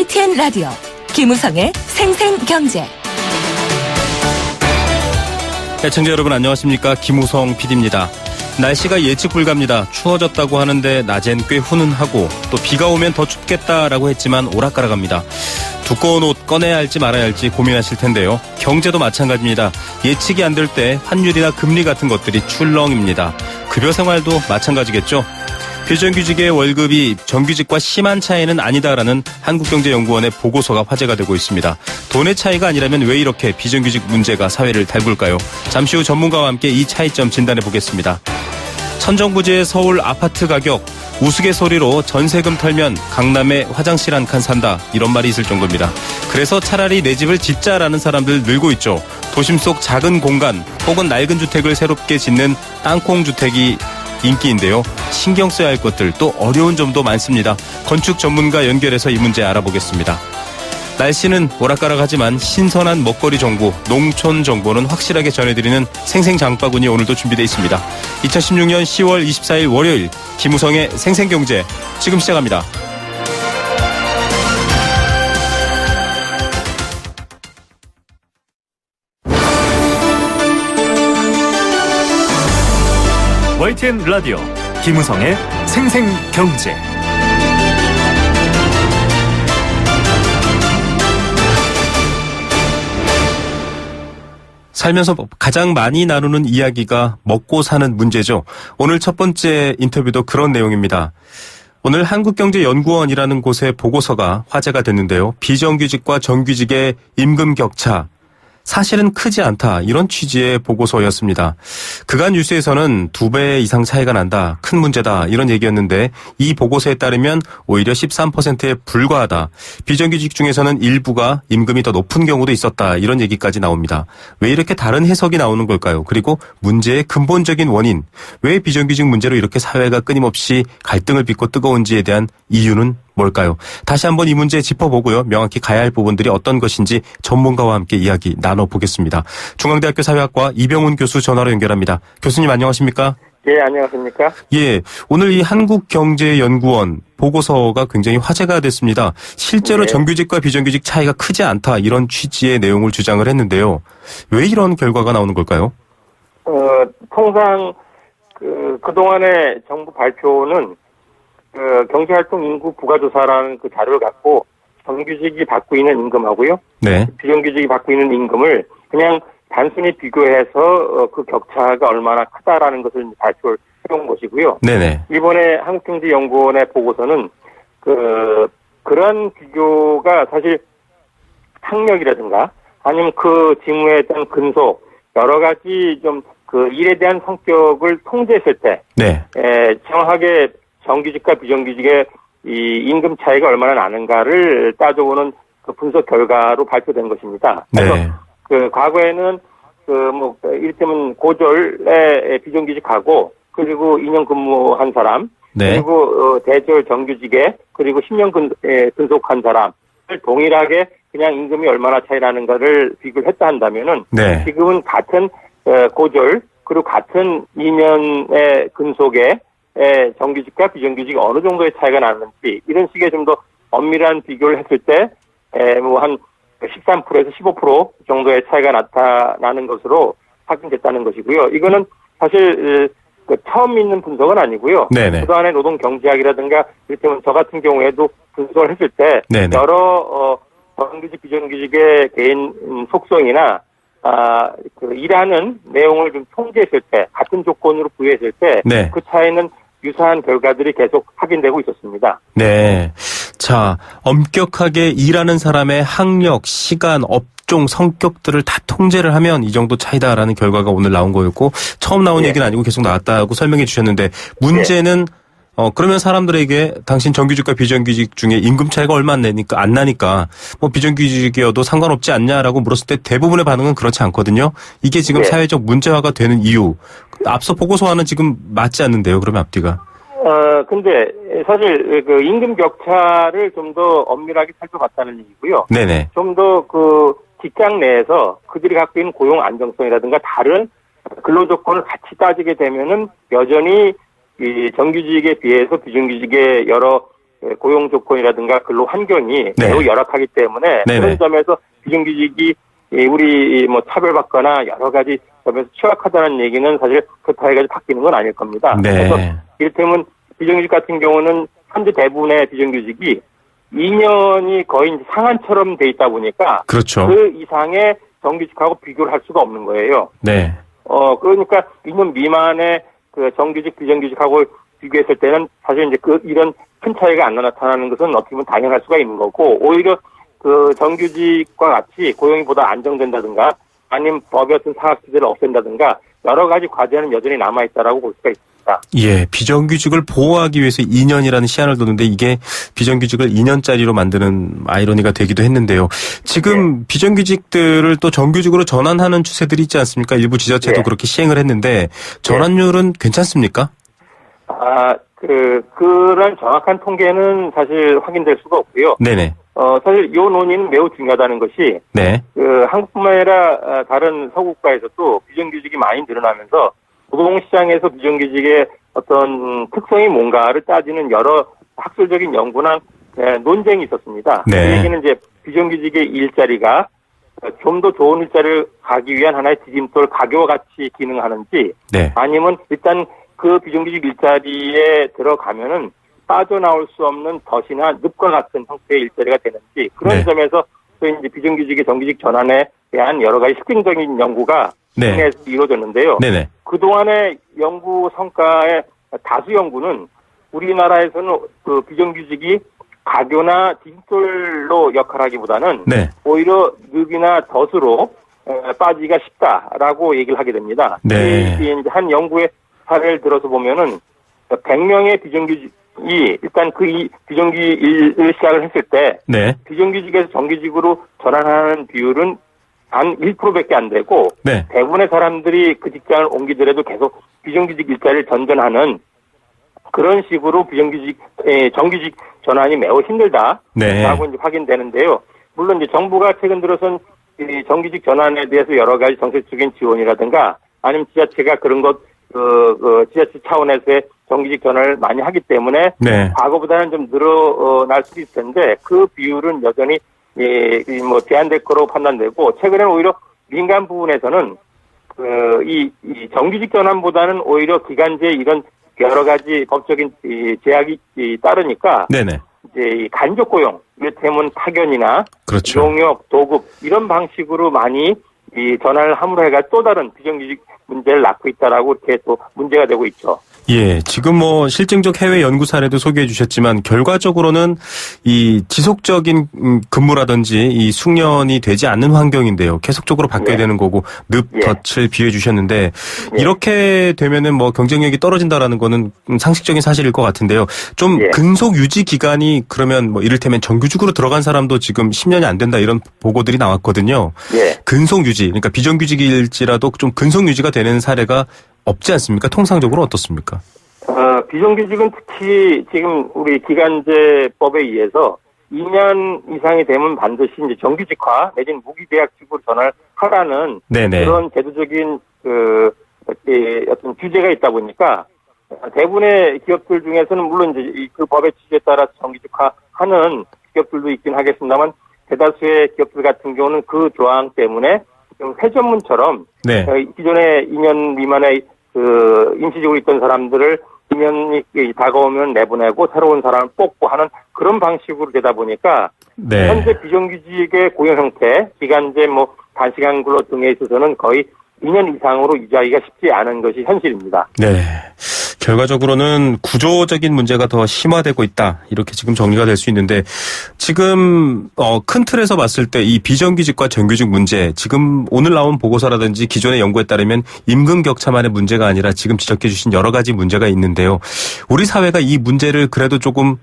YTN 라디오 김우성의 생생경제. 애청자 여러분 안녕하십니까. 김우성 PD입니다. 날씨가 예측 불가입니다. 추워졌다고 하는데 낮엔 꽤 훈훈하고 또 비가 오면 더 춥겠다라고 했지만 오락가락합니다. 두꺼운 옷 꺼내야 할지 말아야 할지 고민하실 텐데요. 경제도 마찬가지입니다. 예측이 안 될 때 환율이나 금리 같은 것들이 출렁입니다. 급여 생활도 마찬가지겠죠. 비정규직의 월급이 정규직과 심한 차이는 아니다라는 한국경제연구원의 보고서가 화제가 되고 있습니다. 돈의 차이가 아니라면 왜 이렇게 비정규직 문제가 사회를 달굴까요? 잠시 후 전문가와 함께 이 차이점 진단해 보겠습니다. 천정부지의 서울 아파트 가격, 우스갯소리로 전세금 털면 강남에 화장실 한 칸 산다, 이런 말이 있을 정도입니다. 그래서 차라리 내 집을 짓자라는 사람들 늘고 있죠. 도심 속 작은 공간 혹은 낡은 주택을 새롭게 짓는 땅콩주택이 인기인데요. 신경 써야 할 것들 또 어려운 점도 많습니다. 건축 전문가 연결해서 이 문제 알아보겠습니다. 날씨는 오락가락하지만 신선한 먹거리 정보, 농촌 정보는 확실하게 전해드리는 생생장바구니 오늘도 준비되어 있습니다. 2016년 10월 24일 월요일 김우성의 생생경제 지금 시작합니다. YTN 라디오 김우성의 생생경제. 살면서 가장 많이 나누는 이야기가 먹고 사는 문제죠. 오늘 첫 번째 인터뷰도 그런 내용입니다. 오늘 한국경제연구원이라는 곳의 보고서가 화제가 됐는데요. 비정규직과 정규직의 임금 격차, 사실은 크지 않다, 이런 취지의 보고서였습니다. 그간 뉴스에서는 2배 이상 차이가 난다, 큰 문제다, 이런 얘기였는데 이 보고서에 따르면 오히려 13%에 불과하다. 비정규직 중에서는 일부가 임금이 더 높은 경우도 있었다, 이런 얘기까지 나옵니다. 왜 이렇게 다른 해석이 나오는 걸까요? 그리고 문제의 근본적인 원인, 왜 비정규직 문제로 이렇게 사회가 끊임없이 갈등을 빚고 뜨거운지에 대한 이유는 뭘까요? 다시 한번 이 문제 짚어보고요. 명확히 가야 할 부분들이 어떤 것인지 전문가와 함께 이야기 나눠보겠습니다. 중앙대학교 사회학과 이병훈 교수 전화로 연결합니다. 교수님 안녕하십니까? 예, 안녕하십니까? 예, 오늘 이 한국경제연구원 보고서가 굉장히 화제가 됐습니다. 실제로 네. 정규직과 비정규직 차이가 크지 않다, 이런 취지의 내용을 주장을 했는데요. 왜 이런 결과가 나오는 걸까요? 통상 그동안의 정부 발표는 경제활동 인구 부가조사라는 그 자료를 갖고 정규직이 받고 있는 임금하고요. 네. 비정규직이 받고 있는 임금을 그냥 단순히 비교해서 그 격차가 얼마나 크다라는 것을 발표를 해온 것이고요. 네네. 이번에 한국경제연구원의 보고서는 그런 비교가 사실 학력이라든가 아니면 그 직무에 대한 근속, 여러 가지 좀 그 일에 대한 성격을 통제했을 때, 네. 정확하게 정규직과 비정규직의 이 임금 차이가 얼마나 나는가를 따져보는 그 분석 결과로 발표된 것입니다. 그래서 네. 그 과거에는 이를테면 고졸의 비정규직하고 그리고 2년 근무한 사람, 네. 그리고 대졸 정규직에 그리고 10년 근속한 사람을 동일하게 그냥 임금이 얼마나 차이 나는가를 비교를 했다 한다면은, 네. 지금은 같은 고졸 그리고 같은 2년의 근속에 정규직과 비정규직이 어느 정도의 차이가 나는지, 이런 식의 좀 더 엄밀한 비교를 했을 때 한 13%에서 15% 정도의 차이가 나타나는 것으로 확인됐다는 것이고요. 이거는 사실 처음 있는 분석은 아니고요. 네네. 그동안의 노동 경제학이라든가 이를테면 저 같은 경우에도 분석을 했을 때 네네. 여러 정규직 비정규직의 개인 속성이나 일하는 내용을 좀 통제했을 때, 같은 조건으로 부여했을 때, 네. 그 차이는 유사한 결과들이 계속 확인되고 있었습니다. 네. 자, 엄격하게 일하는 사람의 학력, 시간, 업종, 성격들을 다 통제를 하면 이 정도 차이다라는 결과가 오늘 나온 거였고, 처음 나온 네. 얘기는 아니고 계속 나왔다고 설명해 주셨는데, 문제는 그러면 사람들에게 당신 정규직과 비정규직 중에 임금 차이가 얼마 안 나니까 비정규직이어도 상관없지 않냐라고 물었을 때 대부분의 반응은 그렇지 않거든요. 이게 지금 네. 사회적 문제화가 되는 이유, 앞서 보고서와는 지금 맞지 않는데요. 그러면 앞뒤가. 근데 사실 그 임금 격차를 좀 더 엄밀하게 살펴봤다는 얘기고요. 네네. 좀 더 그 직장 내에서 그들이 갖고 있는 고용 안정성이라든가 다른 근로 조건을 같이 따지게 되면은 여전히 이 정규직에 비해서 비정규직의 여러 고용 조건이라든가 근로 환경이 네. 매우 열악하기 때문에 네네. 그런 점에서 비정규직이 우리 뭐 차별받거나 여러 가지 점에서 취약하다는 얘기는 사실 그렇다 해가지고 바뀌는 건 아닐 겁니다. 네. 그래서 이를테면 비정규직 같은 경우는 현재 대부분의 비정규직이 2년이 거의 이제 상한처럼 돼 있다 보니까 그렇죠. 그 이상의 정규직하고 비교를 할 수가 없는 거예요. 네. 그러니까 2년 미만의 그 정규직, 비정규직하고 비교했을 때는 사실 이제 이런 큰 차이가 안 나타나는 것은 어떻게 보면 당연할 수가 있는 거고, 오히려 그 정규직과 같이 고용이 보다 안정된다든가, 아니면 법의 어떤 사각지대를 없앤다든가, 여러 가지 과제는 여전히 남아있다라고 볼 수가 있습니다. 예, 비정규직을 보호하기 위해서 2년이라는 시한을 뒀는데 이게 비정규직을 2년짜리로 만드는 아이러니가 되기도 했는데요. 지금 비정규직들을 또 정규직으로 전환하는 추세들이 있지 않습니까? 일부 지자체도 그렇게 시행을 했는데 전환율은 괜찮습니까? 그런 정확한 통계는 사실 확인될 수가 없고요. 네네. 사실 이 논의는 매우 중요하다는 것이, 네. 한국뿐만 아니라 다른 서구국가에서도 비정규직이 많이 늘어나면서 노동시장에서 비정규직의 어떤 특성이 뭔가를 따지는 여러 학술적인 연구나 논쟁이 있었습니다. 네. 그 얘기는 이제 비정규직의 일자리가 좀 더 좋은 일자리를 가기 위한 하나의 디딤돌 가교와 같이 기능하는지, 네. 아니면 일단 그 비정규직 일자리에 들어가면은 빠져나올 수 없는 덫이나 늪과 같은 형태의 일자리가 되는지, 그런 네. 점에서 저희 이제 비정규직의 정규직 전환에 대한 여러 가지 실증적인 연구가 네. 이루어졌는데요. 네네. 그동안의 연구 성과의 다수 연구는 우리나라에서는 그 비정규직이 가교나 뒷돌로 역할하기보다는 네. 오히려 늪이나 덫으로 빠지기가 쉽다라고 얘기를 하게 됩니다. 네. 이제 한 연구의 사례를 들어서 보면은 100명의 비정규직이 일단 이 비정규직 일을 시작을 했을 때 네. 비정규직에서 정규직으로 전환하는 비율은 단 1%밖에 안 되고, 네. 대부분의 사람들이 그 직장을 옮기더라도 계속 비정규직 일자리를 전전하는 그런 식으로 정규직 전환이 매우 힘들다라고 네. 이제 확인되는데요. 물론 이제 정부가 최근 들어선 이 정규직 전환에 대해서 여러 가지 정책적인 지원이라든가, 아니면 지자체가 그런 지자체 차원에서의 정규직 전환을 많이 하기 때문에 네. 과거보다는 좀 늘어날 수도 있을 텐데, 그 비율은 여전히 제한될 거로 판단되고, 최근에는 오히려 민간 부분에서는 이 정규직 전환보다는 오히려 기간제 이런 여러 가지 법적인 제약이 따르니까, 네네. 이제 이 간접 고용, 이를테면 파견이나 그렇죠. 용역, 도급 이런 방식으로 많이 이 전환을 함으로 해가 또 다른 비정규직 문제를 낳고 있다라고 이렇게 또 문제가 되고 있죠. 예, 지금 뭐 실증적 해외 연구 사례도 소개해 주셨지만 결과적으로는 이 지속적인 근무라든지 이 숙련이 되지 않는 환경인데요. 계속적으로 바뀌어야 되는 거고 늪, 덫을 비유해 주셨는데 이렇게 되면은 뭐 경쟁력이 떨어진다라는 거는 상식적인 사실일 것 같은데요. 좀 근속 유지 기간이 그러면 뭐 이를테면 정규직으로 들어간 사람도 지금 10년이 안 된다 이런 보고들이 나왔거든요. 근속 유지, 그러니까 비정규직일지라도 좀 근속 유지가 되는 사례가 없지 않습니까? 통상적으로 어떻습니까? 비정규직은 특히 지금 우리 기간제법에 의해서 2년 이상이 되면 반드시 이제 정규직화 내지는 무기계약직으로 전환하라는 그런 제도적인 어떤 규제가 있다 보니까 대부분의 기업들 중에서는 물론 이제 그 법의 취지에 따라서 정규직화하는 기업들도 있긴 하겠습니다만 대다수의 기업들 같은 경우는 그 조항 때문에 좀 회전문처럼 기존에 2년 미만의 임시직으로 있던 사람들을 2년이 다가오면 내보내고 새로운 사람을 뽑고 하는 그런 방식으로 되다 보니까 현재 비정규직의 고용 형태, 기간제 단시간 근로 등에 있어서는 거의 2년 이상으로 유지하기가 쉽지 않은 것이 현실입니다. 네. 결과적으로는 구조적인 문제가 더 심화되고 있다. 이렇게 지금 정리가 될 수 있는데 지금 큰 틀에서 봤을 때 이 비정규직과 정규직 문제 지금 오늘 나온 보고서라든지 기존의 연구에 따르면 임금 격차만의 문제가 아니라 지금 지적해 주신 여러 가지 문제가 있는데요. 우리 사회가 이 문제를 그래도 조금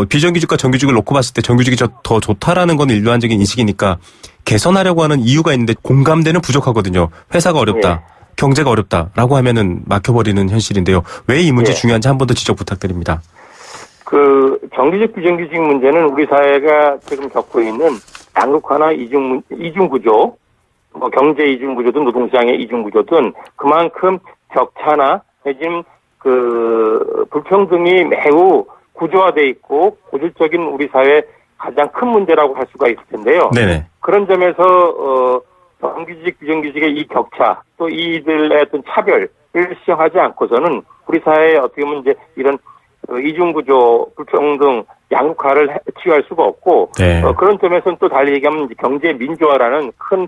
비정규직과 정규직을 놓고 봤을 때 정규직이 더 좋다라는 건 일반적인 인식이니까 개선하려고 하는 이유가 있는데 공감대는 부족하거든요. 회사가 어렵다. 경제가 어렵다라고 하면은 막혀버리는 현실인데요. 왜 이 문제 중요한지 한 번 더 지적 부탁드립니다. 정규직 비정규직 문제는 우리 사회가 지금 겪고 있는 양극화나 이중 구조, 경제 이중 구조든 노동시장의 이중 구조든 그만큼 격차나 내지는 불평등이 매우 구조화돼 있고 고질적인 우리 사회의 가장 큰 문제라고 할 수가 있을 텐데요. 네네. 그런 점에서 정규직, 비정규직의 이 격차, 또 이들의 어떤 차별을 시정하지 않고서는 우리 사회에 어떻게 보면 이제 이런 이중구조, 불평등, 양극화를 치유할 수가 없고, 네. 그런 점에서는 또 달리 얘기하면 이제 경제 민주화라는 큰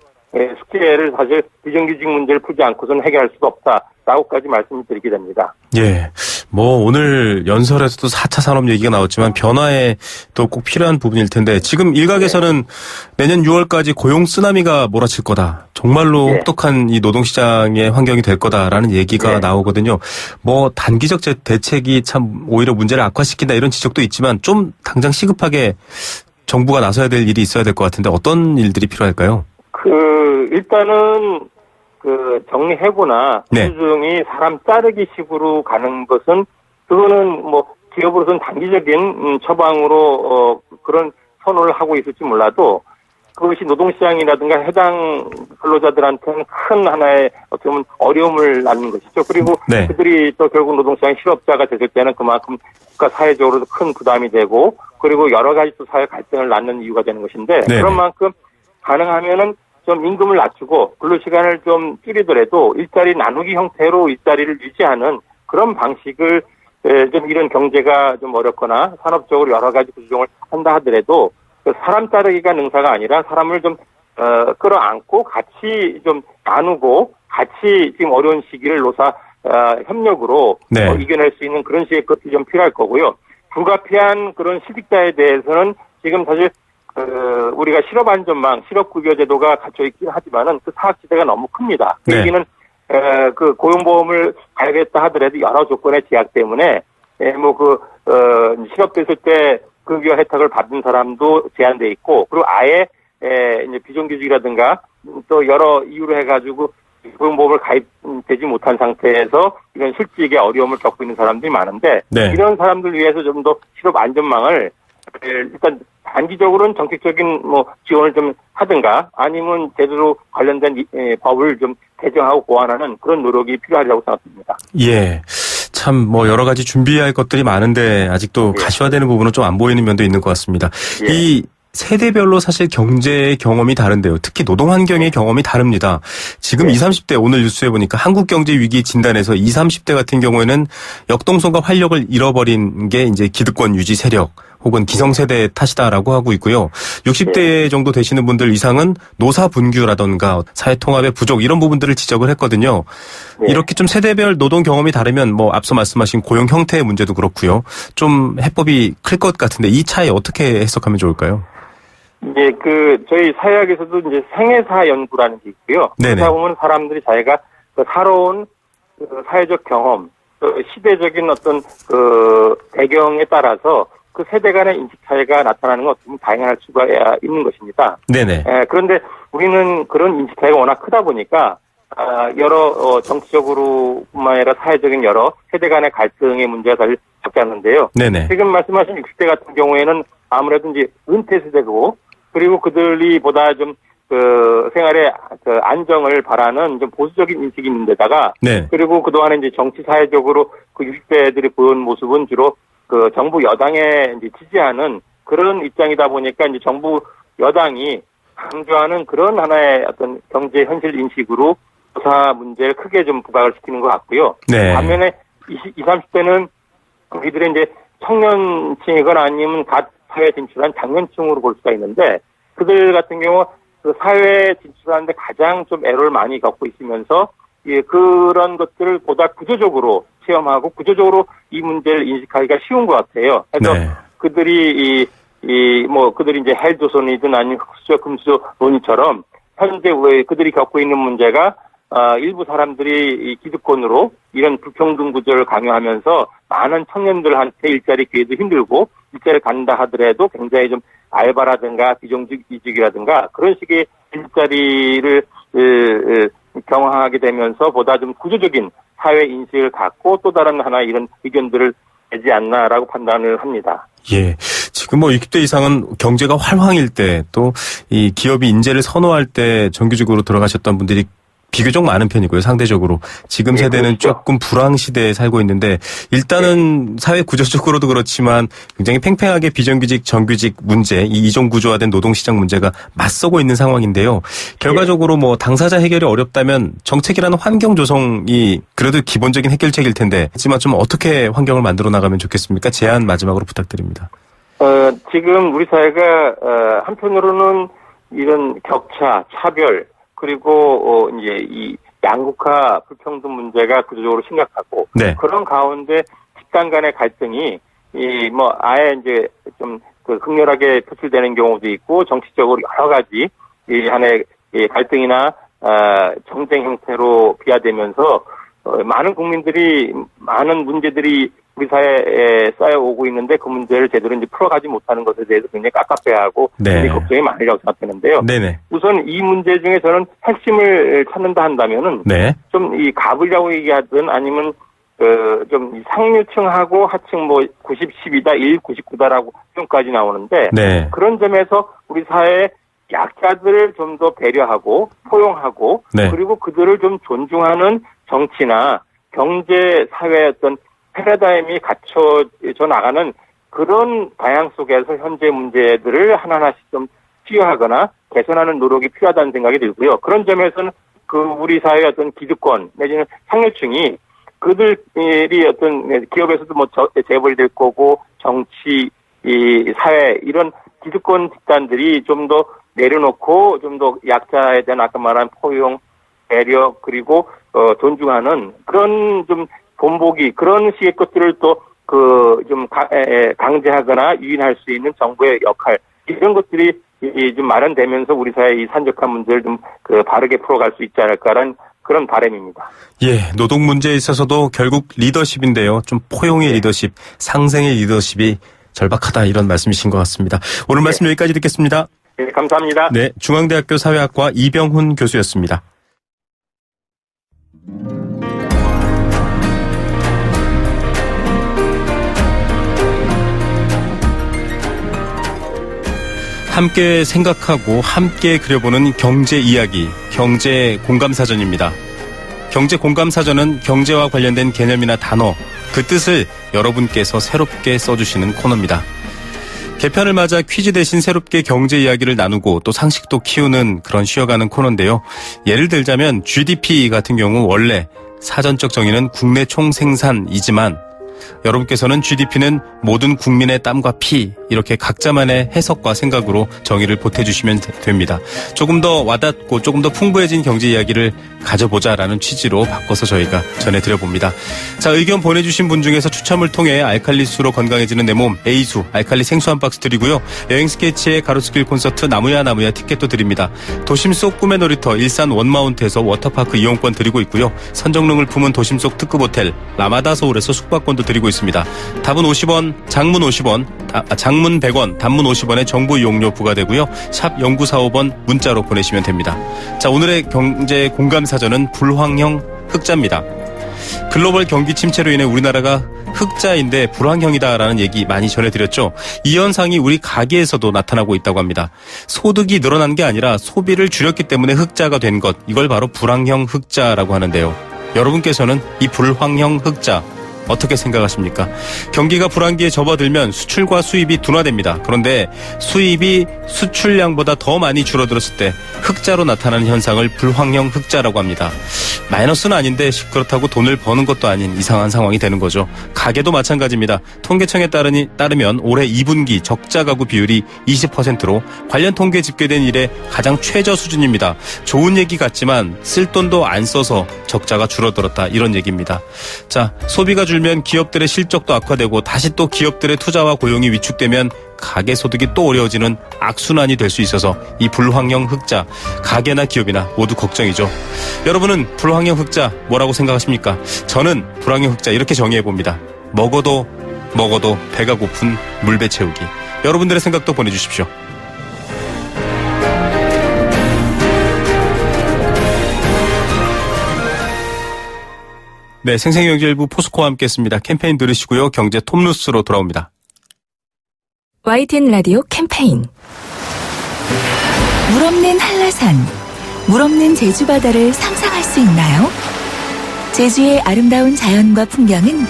숙제를 사실 비정규직 문제를 풀지 않고서는 해결할 수가 없다라고까지 말씀을 드리게 됩니다. 예. 뭐 오늘 연설에서도 4차 산업 얘기가 나왔지만 변화에 또 꼭 필요한 부분일 텐데 지금 일각에서는 내년 6월까지 고용 쓰나미가 몰아칠 거다. 정말로 네. 혹독한 이 노동시장의 환경이 될 거다라는 얘기가 네. 나오거든요. 뭐 단기적 대책이 참 오히려 문제를 악화시킨다 이런 지적도 있지만 좀 당장 시급하게 정부가 나서야 될 일이 있어야 될 것 같은데 어떤 일들이 필요할까요? 일단은 정리해고나 네. 수중이 사람 자르기 식으로 가는 것은 그거는 뭐 기업으로서는 단기적인 처방으로 그런 선언을 하고 있을지 몰라도 그것이 노동시장이라든가 해당 근로자들한테는 큰 하나의 어떻게 보면 어려움을 낳는 것이죠. 그리고 네. 그들이 또 결국 노동시장 실업자가 됐을 때는 그만큼 국가 사회적으로도 큰 부담이 되고 그리고 여러 가지 또 사회 갈등을 낳는 이유가 되는 것인데 네네. 그런 만큼 가능하면은 좀 임금을 낮추고 근로시간을 좀 줄이더라도 일자리 나누기 형태로 일자리를 유지하는 그런 방식을 좀 이런 경제가 좀 어렵거나 산업적으로 여러 가지 구조조정을 한다 하더라도 사람 자르기가 능사가 아니라 사람을 좀 끌어안고 같이 좀 나누고 같이 지금 어려운 시기를 노사 협력으로 네. 이겨낼 수 있는 그런 식의 것이 좀 필요할 거고요. 불가피한 그런 실직자에 대해서는 지금 사실 우리가 실업안전망, 실업급여 제도가 갖춰 있긴 하지만은 그 사각지대가 너무 큽니다. 그 네. 얘기는 그 고용보험을 가입했다 하더라도 여러 조건의 제약 때문에 실업됐을 때 급여 혜택을 받은 사람도 제한돼 있고 그리고 아예 이제 비정규직이라든가 또 여러 이유로 해가지고 고용보험을 가입되지 못한 상태에서 이런 실직의 어려움을 겪고 있는 사람들이 많은데 네. 이런 사람들 위해서 좀 더 실업 안전망을 일단 단기적으로는 정책적인 지원을 좀 하든가 아니면 제대로 관련된 법을 좀 개정하고 보완하는 그런 노력이 필요하다고 생각합니다. 예. 참 뭐 여러 가지 준비해야 할 것들이 많은데 아직도 예. 가시화되는 부분은 좀 안 보이는 면도 있는 것 같습니다. 예. 이 세대별로 사실 경제의 경험이 다른데요. 특히 노동 환경의 경험이 다릅니다. 지금 네. 20, 30대 오늘 뉴스에 보니까 한국경제위기 진단에서 20, 30대 같은 경우에는 역동성과 활력을 잃어버린 게 이제 기득권 유지 세력 혹은 기성세대 탓이다라고 하고 있고요. 60대 정도 되시는 분들 이상은 노사 분규라던가 사회 통합의 부족 이런 부분들을 지적을 했거든요. 네. 이렇게 좀 세대별 노동 경험이 다르면 뭐 앞서 말씀하신 고용 형태의 문제도 그렇고요. 좀 해법이 클 것 같은데 이 차이 어떻게 해석하면 좋을까요? 이제 저희 사회학에서도 이제 생애사 연구라는 게 있고요. 네네. 그러다 보면 사람들이 자기가 살아온 사회적 경험, 시대적인 어떤 배경에 따라서 그 세대 간의 인식 차이가 나타나는 건 어떻게 보면 다양할 수가 있는 것입니다. 네네. 그런데 우리는 그런 인식 차이가 워낙 크다 보니까 여러 정치적으로뿐만 아니라 사회적인 여러 세대 간의 갈등의 문제가 사실 적지 않는데요. 네네. 지금 말씀하신 60대 같은 경우에는 아무래도 이제 은퇴 세대고 그리고 그들이 보다 좀 생활의 안정을 바라는 좀 보수적인 인식이 있는 데다가 네. 그리고 그동안에 이제 정치 사회적으로 그 60대들이 보여온 모습은 주로 정부 여당에 이제 지지하는 그런 입장이다 보니까 이제 정부 여당이 강조하는 그런 하나의 어떤 경제 현실 인식으로 노사 문제를 크게 좀 부각을 시키는 것 같고요. 네. 반면에 20, 30대는 이들의 이제 청년층이거나 아니면 갓 사회에 진출한 장년층으로 볼 수가 있는데 그들 같은 경우 그 사회에 진출하는데 가장 좀 애로를 많이 겪고 있으면서 그런 것들을 보다 구조적으로 체험하고 구조적으로 이 문제를 인식하기가 쉬운 것 같아요. 그래서 네. 그들이 그들이 이제 헬조선이든 아니면 흑수저 금수저 논의처럼 현재 그들이 겪고 있는 문제가 일부 사람들이 이 기득권으로 이런 불평등 구조를 강요하면서 많은 청년들한테 일자리 기회도 힘들고 일자리를 갖는다 하더라도 굉장히 좀 알바라든가 비정규직이라든가 그런 식의 일자리를 경험하게 되면서 보다 좀 구조적인 사회 인식을 갖고 또 다른 하나 이런 의견들을 내지 않나라고 판단을 합니다. 예. 지금 60대 이상은 경제가 활황일 때 또 이 기업이 인재를 선호할 때 정규직으로 들어가셨던 분들이 비교적 많은 편이고요. 상대적으로 지금 네, 세대는 그렇죠. 조금 불황 시대에 살고 있는데 일단은 사회 구조적으로도 그렇지만 굉장히 팽팽하게 비정규직, 정규직 문제, 이 이종 구조화된 노동시장 문제가 맞서고 있는 상황인데요. 결과적으로 뭐 당사자 해결이 어렵다면 정책이라는 환경 조성이 그래도 기본적인 해결책일 텐데 하지만 좀 어떻게 환경을 만들어 나가면 좋겠습니까? 제안 마지막으로 부탁드립니다. 지금 우리 사회가 한편으로는 이런 격차, 차별 그리고 이제 이 양극화 불평등 문제가 구조적으로 심각하고 네. 그런 가운데 집단 간의 갈등이 이 뭐 아예 이제 좀 그 극렬하게 표출되는 경우도 있고 정치적으로 여러 가지 이 한해 이 갈등이나 정쟁 형태로 비화되면서 많은 국민들이 많은 문제들이 우리 사회에 쌓여오고 있는데 그 문제를 제대로 이제 풀어가지 못하는 것에 대해서 굉장히 깝깝해하고 네. 걱정이 많으라고 생각되는데요. 네네. 우선 이 문제 중에 저는 핵심을 찾는다 한다면은 네. 좀 이 갑을이라고 얘기하든 아니면 좀 상류층하고 하층 뭐 90, 10이다, 1, 99다라고 수준까지 나오는데 네. 그런 점에서 우리 사회 약자들을 좀 더 배려하고 포용하고 네. 그리고 그들을 좀 존중하는 정치나 경제 사회의 어떤 패러다임이 갖춰져 나가는 그런 방향 속에서 현재 문제들을 하나하나씩 좀 치유하거나 개선하는 노력이 필요하다는 생각이 들고요. 그런 점에서는 그 우리 사회의 어떤 기득권 내지는 상류층이 그들이 어떤 기업에서도 뭐 재벌이 될 거고 정치, 이 사회 이런 기득권 집단들이 좀 더 내려놓고 좀 더 약자에 대한 아까 말한 포용, 배려 그리고 존중하는 그런 좀 본보기 그런 식의 것들을 또 그 좀 강제하거나 유인할 수 있는 정부의 역할 이런 것들이 좀 마련되면서 우리 사회의 이 산적한 문제를 좀 그 바르게 풀어갈 수 있지 않을까라는 그런 바람입니다. 예, 노동 문제에 있어서도 결국 리더십인데요. 좀 포용의 리더십, 상생의 리더십이 절박하다 이런 말씀이신 것 같습니다. 오늘 말씀 여기까지 듣겠습니다. 네, 감사합니다. 네, 중앙대학교 사회학과 이병훈 교수였습니다. 함께 생각하고 함께 그려보는 경제 이야기, 경제 공감사전입니다. 경제 공감사전은 경제와 관련된 개념이나 단어, 그 뜻을 여러분께서 새롭게 써주시는 코너입니다. 개편을 맞아 퀴즈 대신 새롭게 경제 이야기를 나누고 또 상식도 키우는 그런 쉬어가는 코너인데요. 예를 들자면 GDP 같은 경우 원래 사전적 정의는 국내 총생산이지만 여러분께서는 GDP는 모든 국민의 땀과 피 이렇게 각자만의 해석과 생각으로 정의를 보태주시면 됩니다. 조금 더 와닿고 조금 더 풍부해진 경제 이야기를 가져보자라는 취지로 바꿔서 저희가 전해드려봅니다. 자, 의견 보내주신 분 중에서 추첨을 통해 알칼리수로 건강해지는 내 몸 A수 알칼리 생수 한 박스 드리고요. 여행 스케치의 가로수길 콘서트 나무야 티켓도 드립니다. 도심 속 꿈의 놀이터 일산 원마운트에서 워터파크 이용권 드리고 있고요. 선정릉을 품은 도심 속 특급 호텔 라마다 서울에서 숙박권도 드리고 있습니다. 답은 50원, 장문 50원, 장문 100원, 단문 50원의 정보 이용료 부과되고요. 샵 0945번 문자로 보내시면 됩니다. 자, 오늘의 경제 공감사전은 불황형 흑자입니다. 글로벌 경기 침체로 인해 우리나라가 흑자인데 불황형이다라는 얘기 많이 전해드렸죠. 이 현상이 우리 가계에서도 나타나고 있다고 합니다. 소득이 늘어난 게 아니라 소비를 줄였기 때문에 흑자가 된 것, 이걸 바로 불황형 흑자라고 하는데요. 여러분께서는 이 불황형 흑자 어떻게 생각하십니까? 경기가 불황기에 접어들면 수출과 수입이 둔화됩니다. 그런데 수입이 수출량보다 더 많이 줄어들었을 때 흑자로 나타나는 현상을 불황형 흑자라고 합니다. 마이너스는 아닌데 그렇다고 돈을 버는 것도 아닌 이상한 상황이 되는 거죠. 가계도 마찬가지입니다. 통계청에 따르면 올해 2분기 적자 가구 비율이 20%로 관련 통계 집계된 이래 가장 최저 수준입니다. 좋은 얘기 같지만 쓸 돈도 안 써서 적자가 줄어들었다 이런 얘기입니다. 자, 소비가 줄면 기업들의 실적도 악화되고 다시 또 기업들의 투자와 고용이 위축되면 가계소득이 또 어려워지는 악순환이 될 수 있어서 이 불황형 흑자, 가계나 기업이나 모두 걱정이죠. 여러분은 불황형 흑자 뭐라고 생각하십니까? 저는 불황형 흑자 이렇게 정의해봅니다. 먹어도 배가 고픈 물배 채우기. 여러분들의 생각도 보내주십시오. 네, 생생경제일부 포스코와 함께했습니다. 캠페인 들으시고요. 경제 톱뉴스로 돌아옵니다. YTN 라디오 캠페인 물 없는 한라산 물 없는 제주 바다를 상상할 수 있나요? 제주의 아름다운 자연과 풍경은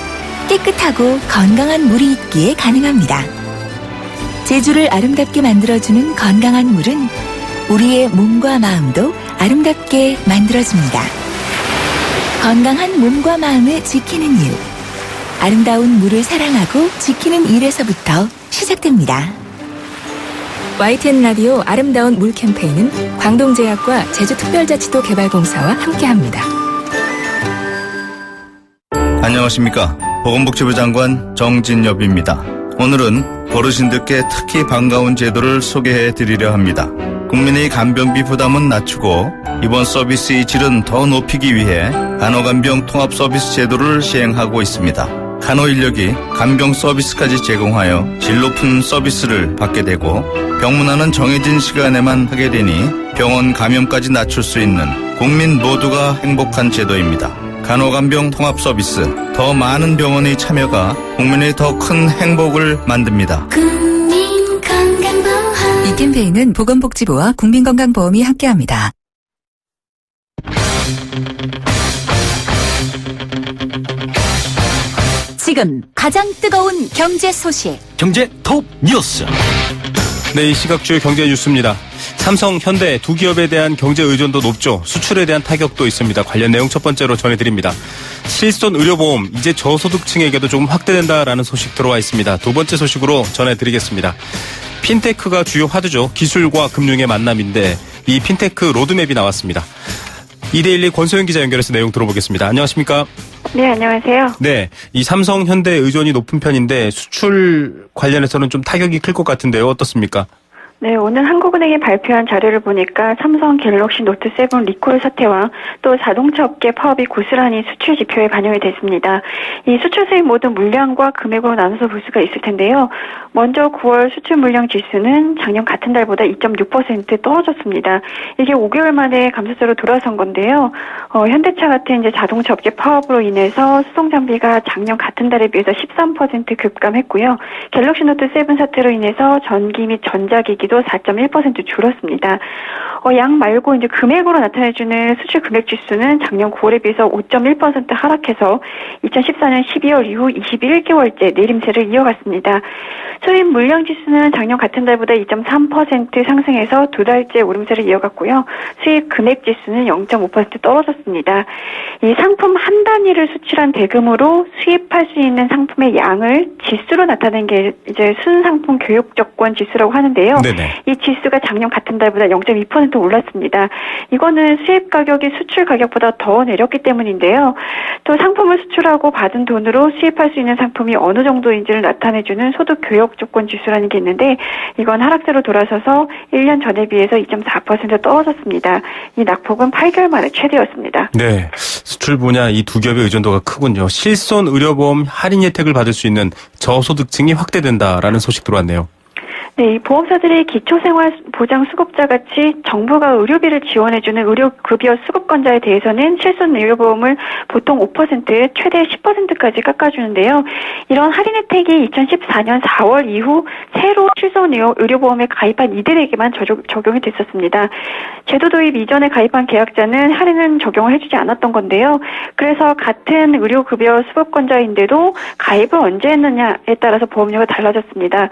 깨끗하고 건강한 물이 있기에 가능합니다. 제주를 아름답게 만들어주는 건강한 물은 우리의 몸과 마음도 아름답게 만들어줍니다. 건강한 몸과 마음을 지키는 일. 아름다운 물을 사랑하고 지키는 일에서부터 시작됩니다. YTN 라디오 아름다운 물 캠페인은 광동제약과 제주특별자치도 개발공사와 함께합니다. 안녕하십니까. 보건복지부 장관 정진엽입니다. 오늘은 어르신들께 특히 반가운 제도를 소개해 드리려 합니다. 국민의 간병비 부담은 낮추고 이번 서비스의 질은 더 높이기 위해 간호간병 통합 서비스 제도를 시행하고 있습니다. 간호 인력이 간병 서비스까지 제공하여 질 높은 서비스를 받게 되고 병문안은 정해진 시간에만 하게 되니 병원 감염까지 낮출 수 있는 국민 모두가 행복한 제도입니다. 간호간병 통합 서비스, 더 많은 병원의 참여가 국민의 더 큰 행복을 만듭니다. 이 캠페인은 보건복지부와 국민건강보험이 함께합니다. 지금 가장 뜨거운 경제 소식. 경제 톱 뉴스. 네, 이 시각 주요 경제 뉴스입니다. 삼성, 현대 두 기업에 대한 경제 의존도 높죠. 수출에 대한 타격도 있습니다. 관련 내용 첫 번째로 전해드립니다. 실손 의료보험 이제 저소득층에게도 조금 확대된다라는 소식 들어와 있습니다. 두 번째 소식으로 전해드리겠습니다. 핀테크가 주요 화두죠. 기술과 금융의 만남인데 이 핀테크 로드맵이 나왔습니다. 2대1 권소영 기자 연결해서 내용 들어보겠습니다. 안녕하십니까? 네, 안녕하세요. 네, 이 삼성, 현대 의존이 높은 편인데 수출 관련해서는 좀 타격이 클 것 같은데요. 어떻습니까? 네, 오늘 한국은행이 발표한 자료를 보니까 삼성 갤럭시 노트 7 리콜 사태와 또 자동차 업계 파업이 고스란히 수출 지표에 반영이 됐습니다. 이 수출 수입 모두 물량과 금액으로 나눠서 볼 수가 있을 텐데요. 먼저 9월 수출 물량 지수는 작년 같은 달보다 2.6% 떨어졌습니다. 이게 5개월 만에 감소세로 돌아선 건데요. 현대차 같은 이제 자동차 업계 파업으로 인해서 수송 장비가 작년 같은 달에 비해서 13% 급감했고요. 갤럭시 노트 7 사태로 인해서 전기 및 전자기기도 4.1% 줄었습니다. 양 말고 이제 금액으로 나타내주는 수출 금액 지수는 작년 9월에 비해서 5.1% 하락해서 2014년 12월 이후 21개월째 내림세를 이어갔습니다. 수입 물량 지수는 작년 같은 달보다 2.3% 상승해서 두 달째 오름세를 이어갔고요. 수입 금액 지수는 0.5% 떨어졌습니다. 이 상품 한 단위를 수출한 대금으로 수입할 수 있는 상품의 양을 지수로 나타낸 게 이제 순상품 교육조건 지수라고 하는데요. 네네. 이 지수가 작년 같은 달보다 0.2% 올랐습니다. 이거는 수입 가격이 수출 가격보다 더 내렸기 때문인데요. 또 상품을 수출하고 받은 돈으로 수입할 수 있는 상품이 어느 정도인지를 나타내주는 소득 교역 조건 지수라는 게 있는데 이건 하락세로 돌아서서 1년 전에 비해서 2.4% 떨어졌습니다. 이 낙폭은 8개월 만에 최대였습니다. 네, 수출 분야 이 두 기업의 의존도가 크군요. 실손 의료보험 할인 혜택을 받을 수 있는 저소득층이 확대된다라는 소식 들어왔네요. 네, 이 보험사들이 기초생활보장 수급자 같이 정부가 의료비를 지원해주는 의료급여 수급권자에 대해서는 실손 의료보험을 보통 5%, 최대 10%까지 깎아주는데요. 이런 할인 혜택이 2014년 4월 이후 새로 실손 의료보험에 가입한 이들에게만 적용이 됐었습니다. 제도 도입 이전에 가입한 계약자는 할인은 적용을 해주지 않았던 건데요. 그래서 같은 의료급여 수급권자인데도 가입을 언제 했느냐에 따라서 보험료가 달라졌습니다.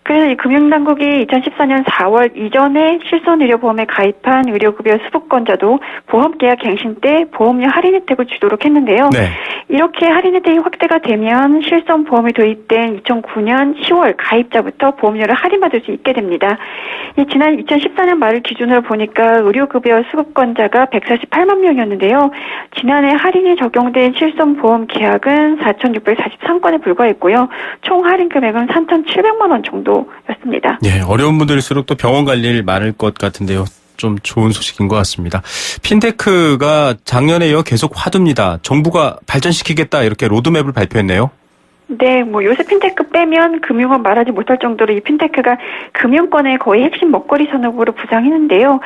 그래서 이 금융당국이 2014년 4월 이전에 실손의료보험에 가입한 의료급여 수급권자도 보험계약 갱신 때 보험료 할인 혜택을 주도록 했는데요. 네. 이렇게 할인 혜택이 확대가 되면 실손보험이 도입된 2009년 10월 가입자부터 보험료를 할인받을 수 있게 됩니다. 지난 2014년 말을 기준으로 보니까 의료급여 수급권자가 148만 명이었는데요. 지난해 할인이 적용된 실손보험 계약은 4,643건에 불과했고요. 총 할인 금액은 3,700만 원 정도였습니다. 예, 어려운 분들일수록 또 병원 갈 일 많을 것 같은데요. 좀 좋은 소식인 것 같습니다. 핀테크가 작년에 이어 계속 화두입니다. 정부가 발전시키겠다 이렇게 로드맵을 발표했네요. 네, 뭐 요새 핀테크 빼면 금융업 말하지 못할 정도로 이 핀테크가 금융권의 거의 핵심 먹거리 산업으로 부상했는데요.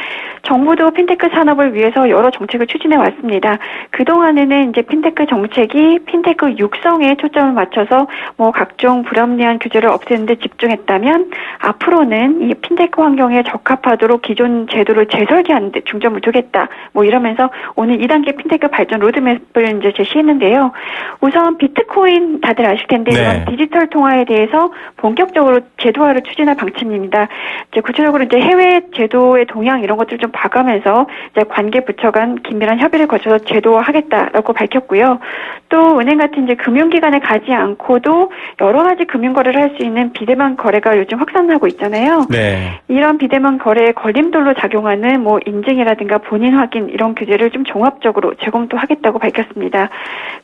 정부도 핀테크 산업을 위해서 여러 정책을 추진해 왔습니다. 그동안에는 이제 핀테크 정책이 핀테크 육성에 초점을 맞춰서 뭐 각종 불합리한 규제를 없애는 데 집중했다면 앞으로는 이 핀테크 환경에 적합하도록 기존 제도를 재설계하는 데 중점을 두겠다. 뭐 이러면서 오늘 2단계 핀테크 발전 로드맵을 이제 제시했는데요. 우선 비트코인 다들 아실 텐데 네. 이런 디지털 통화에 대해서 본격적으로 제도화를 추진할 방침입니다. 이제 구체적으로 이제 해외 제도의 동향 이런 것들을 좀 봐가면서 이제 관계 부처 간 긴밀한 협의를 거쳐서 제도화하겠다라고 밝혔고요. 또 은행 같은 이제 금융기관에 가지 않고도 여러 가지 금융거래를 할 수 있는 비대면 거래가 요즘 확산하고 있잖아요. 네. 이런 비대면 거래에 걸림돌로 작용하는 뭐 인증이라든가 본인 확인 이런 규제를 좀 종합적으로 재검토하겠다고 밝혔습니다.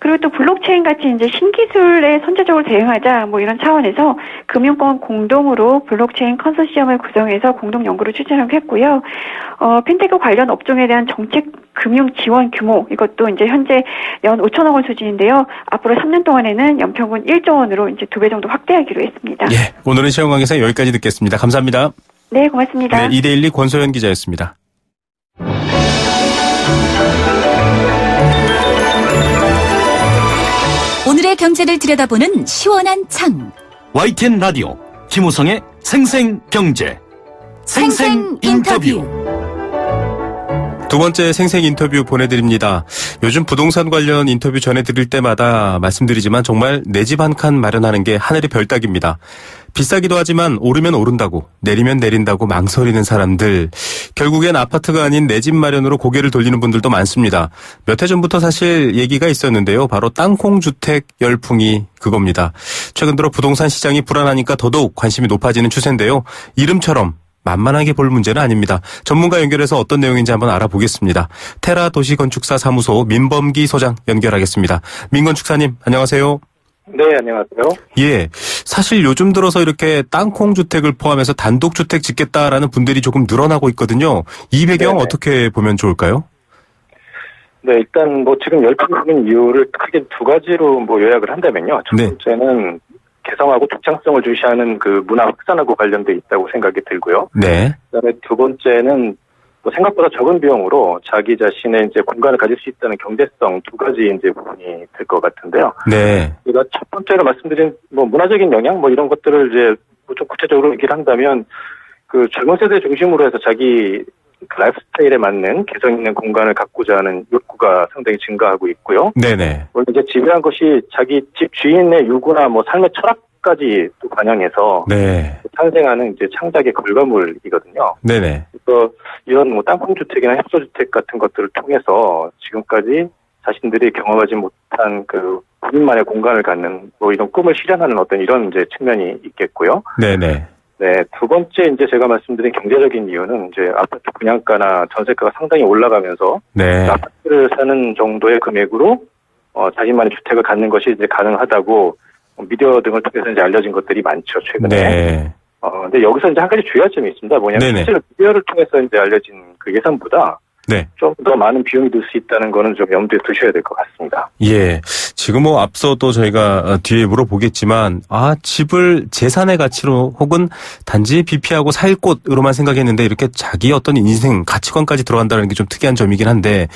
그리고 또 블록체인 같이 이제 신기술에 선제적으로 대응하자 뭐 이런 차원에서 금융권 공동으로 블록체인 컨소시엄을 구성해서 공동 연구를 추진하기로 했고요. 핀테크 관련 업종에 대한 정책 금융 지원 규모 이것도 이제 현재 연 5천억 원 수준인데요. 앞으로 3년 동안에는 연평균 1조 원으로 이제 2배 정도 확대하기로 했습니다. 예. 오늘은 시험 강의사 여기까지 듣겠습니다. 감사합니다. 네, 고맙습니다. 네, 2대1 권소연 기자였습니다. 오늘의 경제를 들여다보는 시원한 창. YTN 라디오 김우성의 생생경제 생생 인터뷰. 두 번째 생생 인터뷰 보내드립니다. 요즘 부동산 관련 인터뷰 전해드릴 때마다 말씀드리지만 정말 내 집 한 칸 마련하는 게 하늘의 별따기입니다. 비싸기도 하지만 오르면 오른다고 내리면 내린다고 망설이는 사람들, 결국엔 아파트가 아닌 내 집 마련으로 고개를 돌리는 분들도 많습니다. 몇 해 전부터 사실 얘기가 있었는데요. 바로 땅콩주택 열풍이 그겁니다. 최근 들어 부동산 시장이 불안하니까 더더욱 관심이 높아지는 추세인데요. 이름처럼 만만하게 볼 문제는 아닙니다. 전문가 연결해서 어떤 내용인지 한번 알아보겠습니다. 테라 도시건축사 사무소 민범기 소장 연결하겠습니다. 민건축사님 안녕하세요. 네, 안녕하세요. 예, 사실 요즘 들어서 이렇게 땅콩주택을 포함해서 단독주택 짓겠다라는 분들이 조금 늘어나고 있거든요. 이 배경 네네. 어떻게 보면 좋을까요? 네, 일단 뭐 지금 열풍인 이유를 크게 두 가지로 뭐 요약을 한다면요. 첫 네. 번째는 개성하고 독창성을 중시하는 그 문화 확산하고 관련돼 있다고 생각이 들고요. 네. 그다음에 두 번째는 뭐 생각보다 적은 비용으로 자기 자신의 이제 공간을 가질 수 있다는 경제성 두 가지 이제 부분이 될 것 같은데요. 네. 제가 첫 번째로 말씀드린 뭐 문화적인 영향 뭐 이런 것들을 이제 뭐 좀 구체적으로 얘기를 한다면 그 젊은 세대 중심으로 해서 자기 라이프 스타일에 맞는 개성 있는 공간을 갖고자 하는 욕구가 상당히 증가하고 있고요. 네네. 물론 이제 집이란 것이 자기 집 주인의 요구나 뭐 삶의 철학까지 또 반영해서 네. 탄생하는 이제 창작의 결과물이거든요. 네네. 그래서 이런 뭐 땅콩주택이나 협소주택 같은 것들을 통해서 지금까지 자신들이 경험하지 못한 그 본인만의 공간을 갖는 뭐 이런 꿈을 실현하는 어떤 이런 이제 측면이 있겠고요. 네네. 네, 두 번째 이제 제가 말씀드린 경제적인 이유는 이제 아파트 분양가나 전세가가 상당히 올라가면서 네. 아파트를 사는 정도의 금액으로 자신만의 주택을 갖는 것이 이제 가능하다고 미디어 등을 통해서 이제 알려진 것들이 많죠, 최근에. 네. 근데 여기서 이제 한 가지 주의할 점이 있습니다. 뭐냐면 네네. 실제로 미디어를 통해서 이제 알려진 그 예산보다 네. 좀 더 많은 비용이 들 수 있다는 거는 좀 염두에 두셔야 될 것 같습니다. 예. 지금 뭐 앞서도 저희가 뒤에 물어보겠지만, 집을 재산의 가치로 혹은 단지 비피하고 살 곳으로만 생각했는데 이렇게 자기 어떤 인생 가치관까지 들어간다는 게 좀 특이한 점이긴 한데,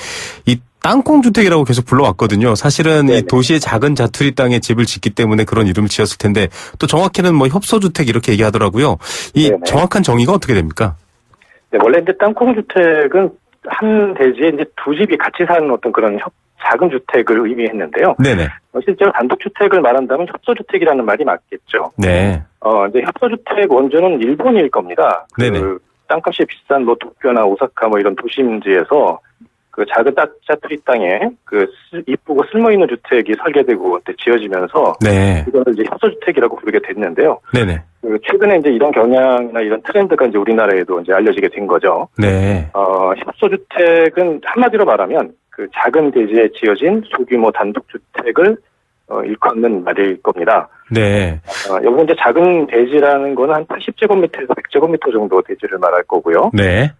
이 땅콩주택이라고 계속 불러왔거든요. 사실은 네네. 이 도시의 작은 자투리 땅에 집을 짓기 때문에 그런 이름을 지었을 텐데, 또 정확히는 뭐 협소주택 이렇게 얘기하더라고요. 이 네네. 정확한 정의가 어떻게 됩니까? 네, 원래 이제 땅콩주택은 한 대지에 이제 두 집이 같이 사는 어떤 그런 작은 주택을 의미했는데요. 네네. 실제로 단독주택을 말한다면 협소주택이라는 말이 맞겠죠. 네. 이제 협소주택 원조는 일본일 겁니다. 네네. 그 땅값이 비싼 뭐 도쿄나 오사카 뭐 이런 도심지에서 그 작은 짜투리 땅에 그 이쁘고 쓸모 있는 주택이 설계되고 지어지면서 네. 이거를 이제 협소주택이라고 부르게 됐는데요. 네네. 그 최근에 이제 이런 경향이나 이런 트렌드가 이제 우리나라에도 이제 알려지게 된 거죠. 네. 협소주택은 한마디로 말하면 그 작은 대지에 지어진 소규모 단독주택을 일컫는 말일 겁니다. 네. 여기 이제 작은 대지라는 거는 한 80제곱미터에서 100제곱미터 정도 대지를 말할 거고요. 네.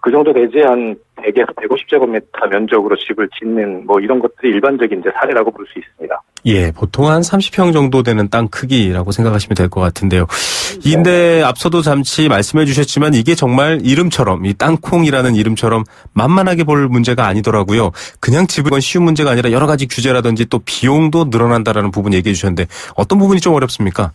그 정도 되지 한 100에서 150제곱미터 면적으로 집을 짓는 뭐 이런 것들이 일반적인 이제 사례라고 볼 수 있습니다. 예, 보통 한 30평 정도 되는 땅 크기라고 생각하시면 될 것 같은데요. 근데 앞서도 잠시 말씀해 주셨지만 이게 정말 이름처럼 이 땅콩이라는 이름처럼 만만하게 볼 문제가 아니더라고요. 그냥 집을 건 쉬운 문제가 아니라 여러 가지 규제라든지 또 비용도 늘어난다라는 부분 얘기해 주셨는데 어떤 부분이 좀 어렵습니까?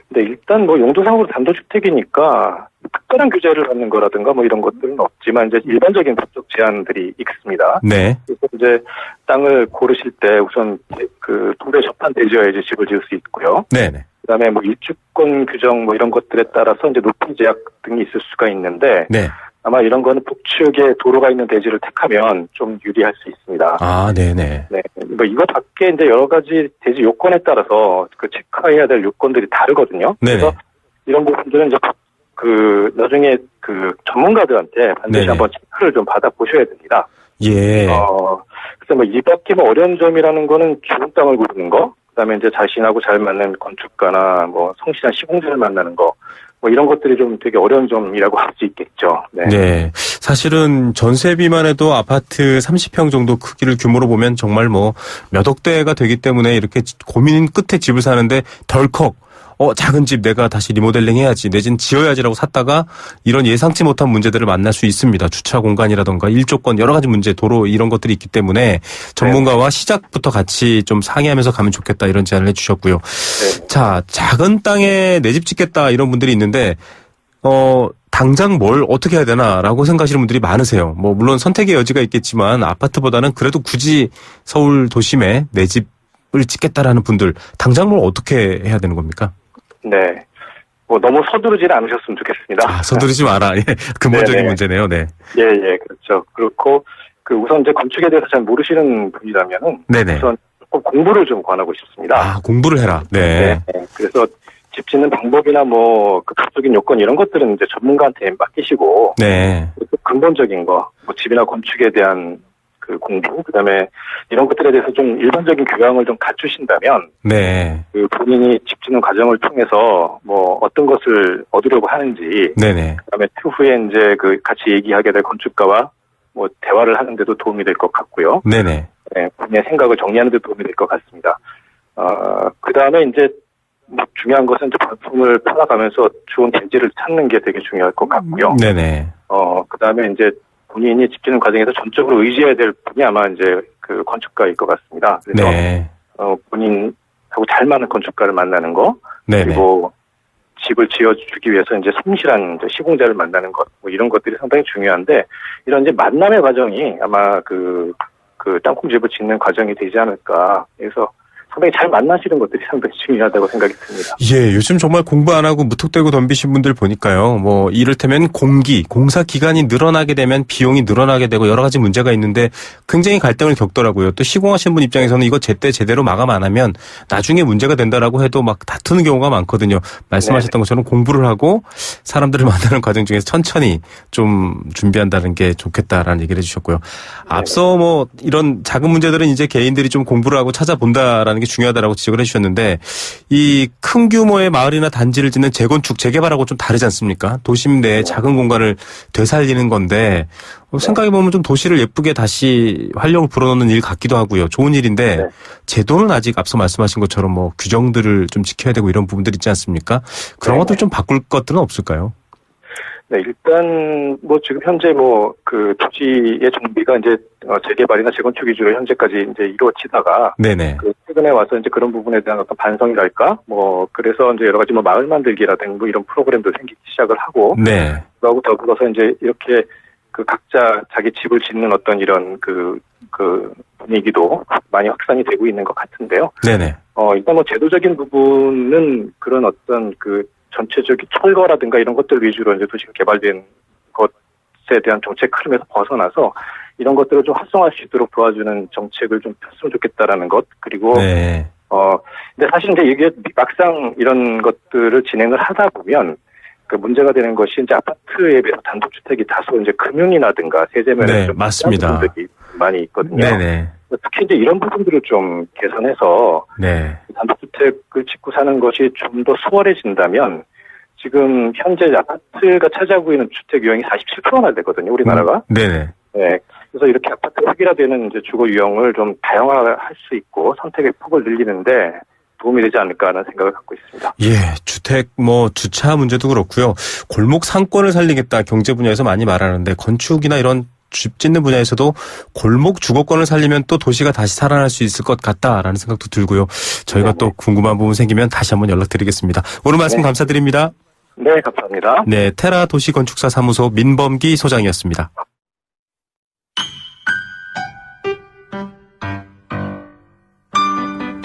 네, 일단 뭐 용도상으로 단독주택이니까 특별한 규제를 받는 거라든가 뭐 이런 것들은 없지만 이제 일반적인 법적 제한들이 있습니다. 네. 그래서 이제 땅을 고르실 때 우선 그 도로에 접한 대지여야지 집을 지을 수 있고요. 네네. 그다음에 뭐 일주권 규정 뭐 이런 것들에 따라서 이제 높이 제약 등이 있을 수가 있는데 네. 아마 이런 거는 북측에 도로가 있는 대지를 택하면 좀 유리할 수 있습니다. 아, 네네. 네, 뭐 이거 밖에 이제 여러 가지 대지 요건에 따라서 그 체크해야 될 요건들이 다르거든요. 네네. 그래서 이런 부분들은 이제 그 나중에 그 전문가들한테 반드시 네네. 한번 체크를 좀 받아 보셔야 됩니다. 예. 그래서 뭐 이 밖에 뭐 어려운 점이라는 거는 좋은 땅을 고르는 거, 그다음에 이제 자신하고 잘 맞는 건축가나 뭐 성실한 시공자를 만나는 거. 뭐 이런 것들이 좀 되게 어려운 점이라고 할 수 있겠죠. 네. 네. 사실은 전세비만 해도 아파트 30평 정도 크기를 규모로 보면 정말 뭐 몇 억대가 되기 때문에 이렇게 고민 끝에 집을 사는데 덜컥 작은 집 내가 다시 리모델링 해야지, 내진 지어야지라고 샀다가 이런 예상치 못한 문제들을 만날 수 있습니다. 주차 공간이라던가 일조권 여러 가지 문제, 도로 이런 것들이 있기 때문에 전문가와 시작부터 같이 좀 상의하면서 가면 좋겠다 이런 제안을 해주셨고요. 네. 자, 작은 땅에 내 집 짓겠다 이런 분들이 있는데 당장 뭘 어떻게 해야 되나라고 생각하시는 분들이 많으세요. 뭐 물론 선택의 여지가 있겠지만 아파트보다는 그래도 굳이 서울 도심에 내 집을 짓겠다라는 분들 당장 뭘 어떻게 해야 되는 겁니까? 네. 뭐 너무 서두르지 않으셨으면 좋겠습니다. 아, 서두르지 마라. 예. 근본적인 네네. 문제네요. 네. 예, 그렇죠. 그렇고 그 우선 이제 건축에 대해서 잘 모르시는 분이라면은 네네. 우선 조금 공부를 좀 권하고 싶습니다. 아, 공부를 해라. 네. 네. 그래서 집 짓는 방법이나 뭐 그 법적인 요건 이런 것들은 이제 전문가한테 맡기시고 네. 또 근본적인 거, 뭐 집이나 건축에 대한 그 공부, 그다음에 이런 것들에 대해서 좀 일반적인 교양을 좀 갖추신다면 네. 그 본인이 집 짓는 과정을 통해서 뭐 어떤 것을 얻으려고 하는지, 네네. 그다음에 추후에 이제 그 같이 얘기하게 될 건축가와 뭐 대화를 하는데도 도움이 될 것 같고요. 네네. 네, 본인의 생각을 정리하는 데 도움이 될 것 같습니다. 그다음에 이제 뭐 중요한 것은 이제 발품을 팔아가면서 좋은 대지를 찾는 게 되게 중요할 것 같고요. 네네. 그다음에 이제 본인이 집 짓는 과정에서 전적으로 의지해야 될 분이 아마 이제 그 건축가일 것 같습니다. 그래서 네. 본인하고 잘 맞는 건축가를 만나는 거, 네네. 그리고 집을 지어주기 위해서 이제 성실한 이제 시공자를 만나는 것, 뭐 이런 것들이 상당히 중요한데, 이런 이제 만남의 과정이 아마 그 땅콩집을 짓는 과정이 되지 않을까. 그래서 상당히 잘 만나시는 것들이 상당히 중요하다고 생각이 듭니다. 예, 요즘 정말 공부 안 하고 무턱대고 덤비신 분들 보니까요. 뭐 이를테면 공사 기간이 늘어나게 되면 비용이 늘어나게 되고 여러 가지 문제가 있는데 굉장히 갈등을 겪더라고요. 또 시공하시는 분 입장에서는 이거 제대로 마감 안 하면 나중에 문제가 된다라고 해도 막 다투는 경우가 많거든요. 말씀하셨던 것처럼 공부를 하고 사람들을 만나는 과정 중에서 천천히 좀 준비한다는 게 좋겠다라는 얘기를 해주셨고요. 앞서 뭐 이런 작은 문제들은 이제 개인들이 좀 공부를 하고 찾아본다라는 게 중요하다라고 지적을 해주셨는데, 이 큰 규모의 마을이나 단지를 짓는 재건축, 재개발하고 좀 다르지 않습니까? 도심 내 작은 공간을 되살리는 건데 생각해보면 좀 도시를 예쁘게 다시 활력을 불어넣는 일 같기도 하고요. 좋은 일인데 네. 제도는 아직 앞서 말씀하신 것처럼 뭐 규정들을 좀 지켜야 되고 이런 부분들이 있지 않습니까? 그런 것들 좀 바꿀 것들은 없을까요? 네, 일단 뭐 지금 현재 뭐 그 도시의 정비가 이제 재개발이나 재건축 위주로 현재까지 이제 이루어지다가 네네. 그 최근에 와서 이제 그런 부분에 대한 어떤 반성이랄까, 뭐 그래서 이제 여러 가지 뭐 마을 만들기라든가 뭐 이런 프로그램도 생기기 시작을 하고, 네. 그하고 더불어서 이제 이렇게 그 각자 자기 집을 짓는 어떤 이런 그 분위기도 많이 확산이 되고 있는 것 같은데요. 네네. 일단 뭐 제도적인 부분은 그런 어떤 그 전체적인 철거라든가 이런 것들 위주로 이제 도시가 개발된 것에 대한 정책 흐름에서 벗어나서 이런 것들을 좀 활성화할 수 있도록 도와주는 정책을 좀 폈으면 좋겠다라는 것. 그리고 네. 근데 사실 이제 이게 막상 이런 것들을 진행을 하다 보면 그 문제가 되는 것이 이제 아파트에 비해서 단독주택이 다소 이제 금융이라든가 세제면에 네, 좀 맞습니다. 부분들이 많이 있거든요. 네네. 특히 이제 이런 부분들을 좀 개선해서 네. 단독주택을 짓고 사는 것이 좀 더 수월해진다면 지금 현재 아파트가 차지하고 있는 주택 유형이 47%나 되거든요, 우리나라가. 네네. 네. 그래서 이렇게 아파트 획일화되는 이제 주거 유형을 좀 다양화할 수 있고 선택의 폭을 늘리는데 도움이 되지 않을까 하는 생각을 갖고 있습니다. 예, 주택, 주차 문제도 그렇고요. 골목 상권을 살리겠다 경제 분야에서 많이 말하는데 건축이나 이런 집 짓는 분야에서도 골목 주거권을 살리면 또 도시가 다시 살아날 수 있을 것 같다라는 생각도 들고요. 저희가 또 궁금한 부분 생기면 다시 한번 연락드리겠습니다. 오늘 말씀 감사드립니다. 네, 감사합니다. 네, 테라 도시건축사 사무소 민범기 소장이었습니다.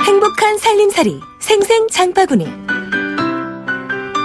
행복한 살림살이 생생 장바구니.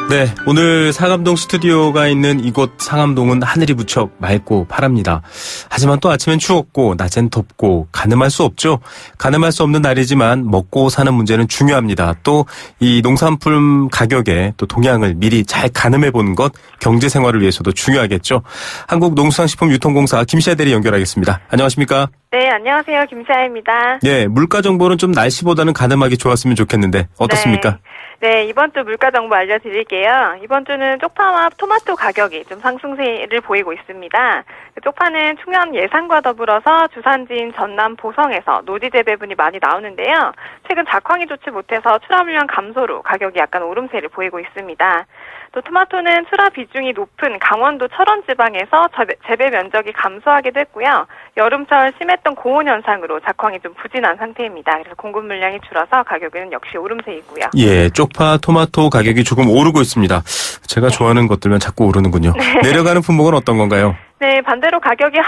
네, 오늘 상암동 스튜디오가 있는 이곳 상암동은 하늘이 무척 맑고 파랍니다. 하지만 또 아침엔 추웠고 낮엔 덥고 가늠할 수 없죠. 가늠할 수 없는 날이지만 먹고 사는 문제는 중요합니다. 또 이 농산품 가격에 또 동향을 미리 잘 가늠해 보는 것 경제 생활을 위해서도 중요하겠죠. 한국농수산식품유통공사 김시아 대리 연결하겠습니다. 안녕하십니까? 네, 안녕하세요. 김시아입니다. 네, 물가 정보는 좀 날씨보다는 가늠하기 좋았으면 좋겠는데 어떻습니까? 네, 이번 주 물가 정보 알려드릴게요. 이번 주는 쪽파와 토마토 가격이 좀 상승세를 보이고 있습니다. 쪽파는 충남 예산과 더불어서 주산지인 전남 보성에서 노지 재배분이 많이 나오는데요. 최근 작황이 좋지 못해서 출하 물량 감소로 가격이 약간 오름세를 보이고 있습니다. 또 토마토는 출하 비중이 높은 강원도 철원 지방에서 재배 면적이 감소하기도 했고요. 여름철 심했던 고온 현상으로 작황이 좀 부진한 상태입니다. 그래서 공급 물량이 줄어서 가격은 역시 오름세이고요. 예, 쪽파, 토마토 가격이 조금 오르고 있습니다. 제가 좋아하는 것들만 자꾸 오르는군요. 내려가는 품목은 어떤 건가요? 네, 반대로 가격이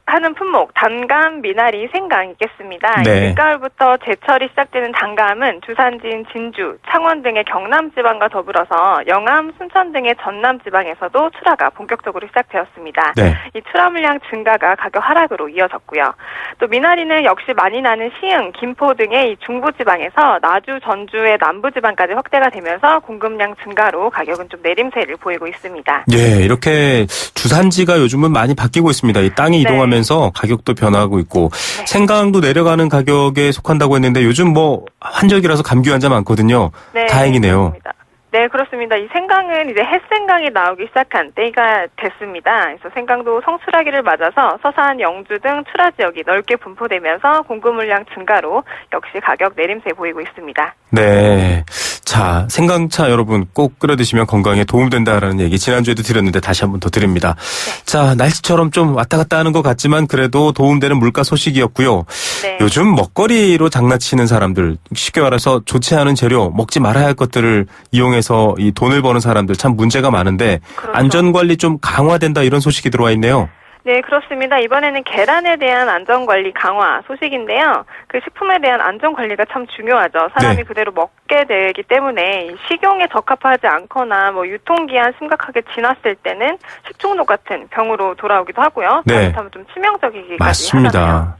하는 품목, 단감, 미나리, 생강 있겠습니다. 네. 늦가을부터 제철이 시작되는 단감은 주산지인 진주, 창원 등의 경남 지방과 더불어서 영암, 순천 등의 전남 지방에서도 출하가 본격적으로 시작되었습니다. 네. 이 출하 물량 증가가 가격 하락으로 이어졌고요. 또 미나리는 역시 많이 나는 시흥, 김포 등의 이 중부 지방에서 나주, 전주의 남부 지방까지 확대가 되면서 공급량 증가로 가격은 좀 내림세를 보이고 있습니다. 예, 이렇게 주산지가 요즘은 많이 바뀌고 있습니다. 이 땅이 이동하면서 가격도 변화하고 있고 생강도 내려가는 가격에 속한다고 했는데 요즘 환절기라서 감기 환자 많거든요. 네, 다행이네요. 그렇습니다. 네, 그렇습니다. 이 생강은 이제 햇생강이 나오기 시작한 때가 됐습니다. 그래서 생강도 성출하기를 맞아서 서산, 영주 등 출하 지역이 넓게 분포되면서 공급 물량 증가로 역시 가격 내림세 보이고 있습니다. 네. 자, 생강차 여러분 꼭 끓여 드시면 건강에 도움된다라는 얘기 지난주에도 드렸는데 다시 한번 더 드립니다. 네. 자, 날씨처럼 좀 왔다 갔다 하는 것 같지만 그래도 도움되는 물가 소식이었고요. 네. 요즘 먹거리로 장난치는 사람들, 쉽게 말해서 좋지 않은 재료, 먹지 말아야 할 것들을 이용해서 이 돈을 버는 사람들 참 문제가 많은데 그렇죠. 안전관리 좀 강화된다 이런 소식이 들어와 있네요. 네, 그렇습니다. 이번에는 계란에 대한 안전관리 강화 소식인데요. 그 식품에 대한 안전관리가 참 중요하죠. 사람이 네. 그대로 먹게 되기 때문에 식용에 적합하지 않거나 유통기한 심각하게 지났을 때는 식중독 같은 병으로 돌아오기도 하고요. 네. 잘못하면 좀 치명적이기까지 맞습니다. 하잖아요.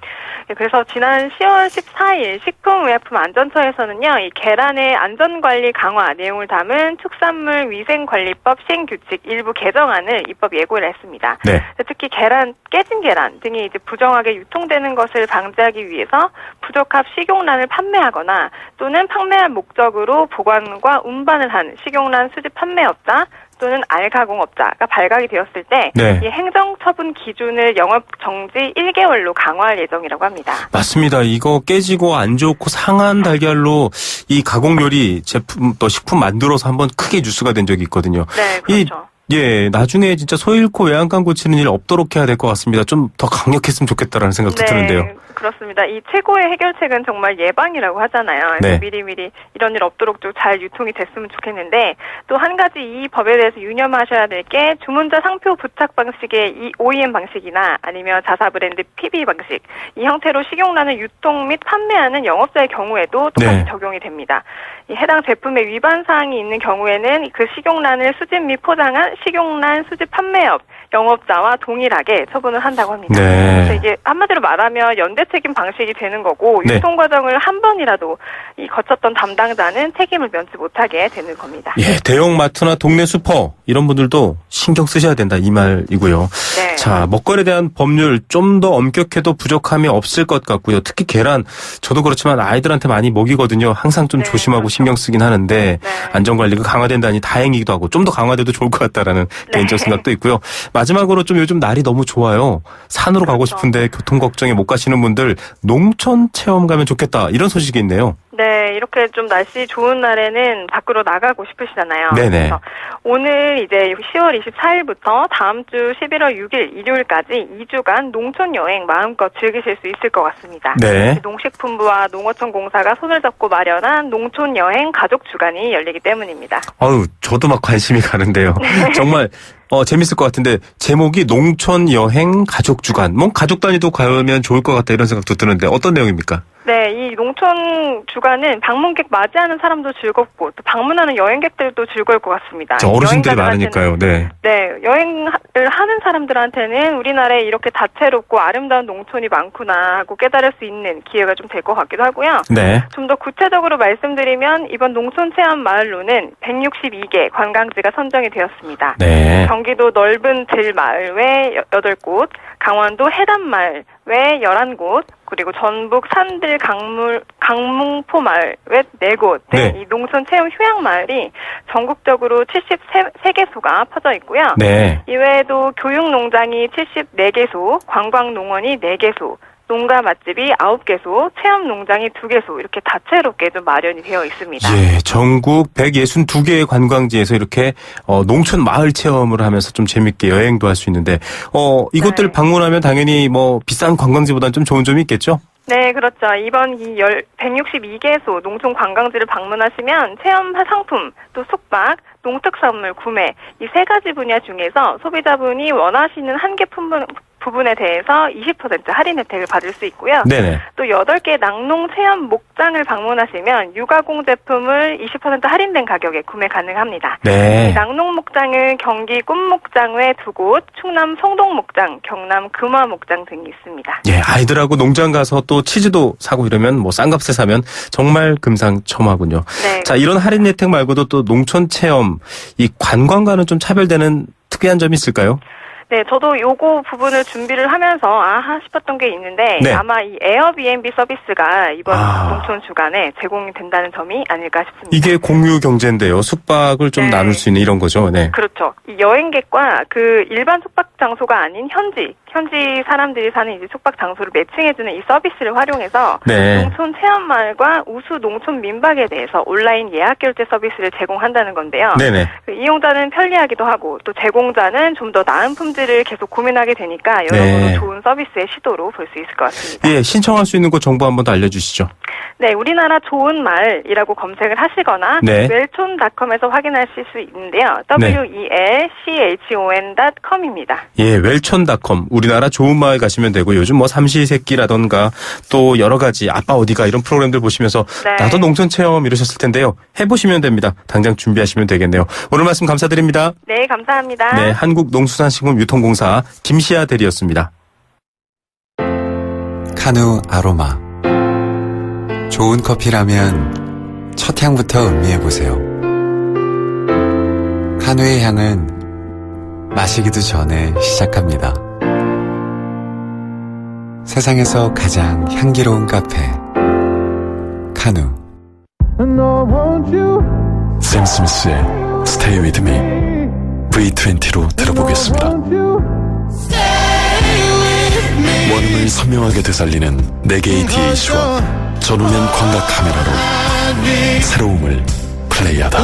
네, 그래서 지난 10월 14일 식품의약품안전처에서는요, 이 계란의 안전관리 강화 내용을 담은 축산물위생관리법 시행규칙 일부 개정안을 입법 예고를 했습니다. 네. 특히 깨진 계란 등이 이제 부정하게 유통되는 것을 방지하기 위해서 부적합 식용란을 판매하거나 또는 판매할 목적으로 보관과 운반을 한 식용란 수집 판매업자 또는 알가공업자가 발각이 되었을 때 이 행정처분 기준을 영업 정지 1개월로 강화할 예정이라고 합니다. 맞습니다. 이거 깨지고 안 좋고 상한 달걀로 이 가공요리 제품 또 식품 만들어서 한번 크게 뉴스가 된 적이 있거든요. 네, 그렇죠. 나중에 진짜 소 잃고 외양간 고치는 일 없도록 해야 될 것 같습니다. 좀 더 강력했으면 좋겠다라는 생각도 드는데요. 그렇습니다. 이 최고의 해결책은 정말 예방이라고 하잖아요. 그래서 미리미리 이런 일 없도록 좀 잘 유통이 됐으면 좋겠는데 또 한 가지 이 법에 대해서 유념하셔야 될 게 주문자 상표 부착 방식의 이 OEM 방식이나 아니면 자사 브랜드 PB 방식 이 형태로 식용란을 유통 및 판매하는 영업자의 경우에도 똑같이 적용이 됩니다. 이 해당 제품의 위반 사항이 있는 경우에는 그 식용란을 수집 및 포장한 식용란 수집 판매업 영업자와 동일하게 처분을 한다고 합니다. 그래서 이게 한마디로 말하면 연대 책임 방식이 되는 거고 유통 과정을 한 번이라도 거쳤던 담당자는 책임을 면치 못하게 되는 겁니다. 예, 대형 마트나 동네 슈퍼 이런 분들도 신경 쓰셔야 된다 이 말이고요. 네. 자, 먹거리에 대한 법률 좀 더 엄격해도 부족함이 없을 것 같고요. 특히 계란, 저도 그렇지만 아이들한테 많이 먹이거든요. 항상 좀 조심하고 그렇죠. 신경 쓰긴 하는데 안전관리가 강화된다니 다행이기도 하고 좀 더 강화돼도 좋을 것 같다라는 개인적 생각도 있고요. 마지막으로 좀 요즘 날이 너무 좋아요. 산으로 가고 싶은데 교통 걱정에 못 가시는 분들 농촌 체험 가면 좋겠다. 이런 소식이 있네요. 네, 이렇게 좀 날씨 좋은 날에는 밖으로 나가고 싶으시잖아요. 네네. 그래서 오늘 이제 10월 24일부터 다음 주 11월 6일 일요일까지 2주간 농촌 여행 마음껏 즐기실 수 있을 것 같습니다. 네. 농식품부와 농어촌 공사가 손을 잡고 마련한 농촌 여행 가족 주간이 열리기 때문입니다. 아유, 저도 막 관심이 가는데요. 정말 재밌을 것 같은데 제목이 농촌 여행 가족 주간. 뭐 가족 단위도 가면 좋을 것 같다 이런 생각도 드는데 어떤 내용입니까? 네, 이 농촌 주간은 방문객 맞이하는 사람도 즐겁고 또 방문하는 여행객들도 즐거울 것 같습니다. 어르신들이 많으니까요. 네. 네, 여행을 하는 사람들한테는 우리나라에 이렇게 다채롭고 아름다운 농촌이 많구나 하고 깨달을 수 있는 기회가 좀 될 것 같기도 하고요. 네. 좀 더 구체적으로 말씀드리면 이번 농촌 체험 마을로는 162개 관광지가 선정이 되었습니다. 네. 경기도 넓은 들마을 외 8곳, 강원도 해담마을 외 11곳, 그리고 전북 산들 강뭉포 마을 외 4곳 등 이 농촌 체험 휴양 마을이 전국적으로 73개소가 퍼져 있고요. 네. 이외에도 교육 농장이 74개소, 관광 농원이 4개소, 농가 맛집이 9개소, 체험 농장이 2개소 이렇게 다채롭게 좀 마련이 되어 있습니다. 예, 전국 162개의 관광지에서 이렇게 농촌 마을 체험을 하면서 좀 재밌게 여행도 할 수 있는데 이곳들 방문하면 당연히 뭐 비싼 관광지보다는 좀 좋은 점이 있겠죠? 네, 그렇죠. 이번 이 162개소 농촌 관광지를 방문하시면 체험 상품, 또 숙박, 농특산물 구매 이 3가지 분야 중에서 소비자분이 원하시는 한계 부분에 대해서 20% 할인 혜택을 받을 수 있고요. 네네. 또 8개 낙농 체험 목장을 방문하시면 유가공 제품을 20% 할인된 가격에 구매 가능합니다. 네. 낙농 목장은 경기 꿈목장 외 2곳, 충남 성동목장, 경남 금화목장 등이 있습니다. 예, 아이들하고 농장 가서 또 치즈도 사고 이러면 뭐 싼 값에 사면 정말 금상첨화군요. 네. 자, 이런 할인 혜택 말고도 또 농촌 체험, 이 관광과는 좀 차별되는 특이한 점이 있을까요? 네, 저도 요거 부분을 준비를 하면서 아하 싶었던 게 있는데 네. 아마 이 에어비앤비 서비스가 이번 농촌 주간에 제공이 된다는 점이 아닐까 싶습니다. 이게 공유 경제인데요. 숙박을 좀 나눌 수 있는 이런 거죠. 네. 그렇죠. 이 여행객과 그 일반 숙박 장소가 아닌 현지 사람들이 사는 이제 숙박 장소를 매칭해주는 이 서비스를 활용해서 네. 농촌 체험마을과 우수 농촌 민박에 대해서 온라인 예약 결제 서비스를 제공한다는 건데요. 네네. 그 이용자는 편리하기도 하고 또 제공자는 좀 더 나은 품질을 계속 고민하게 되니까 여러모로 좋은 서비스의 시도로 볼 수 있을 것 같습니다. 예, 신청할 수 있는 곳 정보 한번 더 알려주시죠. 네, 우리나라 좋은 마을이라고 검색을 하시거나 네. 웰촌닷컴에서 확인하실 수 있는데요. welchon.com입니다. 예, 웰촌닷컴 우리나라 좋은 마을 가시면 되고 요즘 뭐 삼시세끼라던가 또 여러 가지 아빠 어디가 이런 프로그램들 보시면서 나도 농촌 체험 이러셨을 텐데요. 해보시면 됩니다. 당장 준비하시면 되겠네요. 오늘 말씀 감사드립니다. 네, 감사합니다. 네, 한국농수산식품유통공사 김시아 대리였습니다. 카누 아로마. 좋은 커피라면 첫 향부터 음미해보세요. 카누의 향은 마시기도 전에 시작합니다. 세상에서 가장 향기로운 카페 카누. 샘 스미스의 Stay With Me V20로 들어보겠습니다. 원음을 선명하게 되살리는 4개의 DH와 전후면 광각 카메라로 새로움을 플레이하다.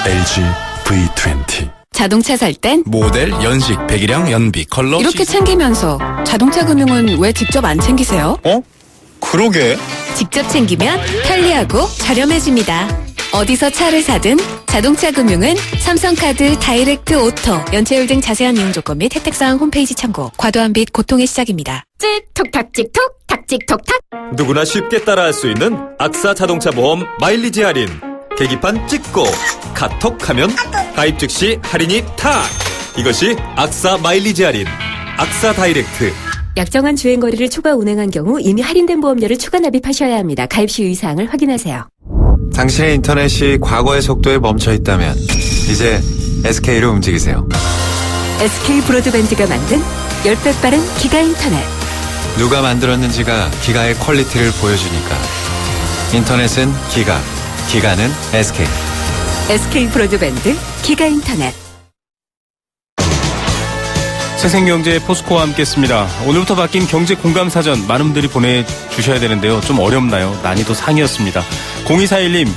LG V20. 자동차 살 땐 모델, 연식, 배기량, 연비, 컬러 이렇게 챙기면서 자동차 금융은 왜 직접 안 챙기세요? 그러게. 직접 챙기면 편리하고 저렴해집니다. 어디서 차를 사든 자동차 금융은 삼성카드 다이렉트 오토 연체율 등 자세한 이용 조건 및 혜택사항 홈페이지 참고. 과도한 빚 고통의 시작입니다. 찍톡탁 찍톡 탁찍톡탁. 누구나 쉽게 따라할 수 있는 악사 자동차 보험 마일리지 할인. 계기판 찍고 카톡하면 가입 즉시 할인이 탁. 이것이 악사 마일리지 할인. 악사 다이렉트. 약정한 주행거리를 추가 운행한 경우 이미 할인된 보험료를 추가 납입하셔야 합니다. 가입 시 유의사항을 확인하세요. 당신의 인터넷이 과거의 속도에 멈춰 있다면 이제 SK로 움직이세요. SK 브로드밴드가 만든 10배 빠른 기가 인터넷. 누가 만들었는지가 기가의 퀄리티를 보여주니까. 인터넷은 기가, 기가는 SK. SK 브로드밴드 기가 인터넷. 생생경제 포스코와 함께했습니다. 오늘부터 바뀐 경제 공감 사전 많은 분들이 보내주셔야 되는데요. 좀 어렵나요? 난이도 상이었습니다. 0241님,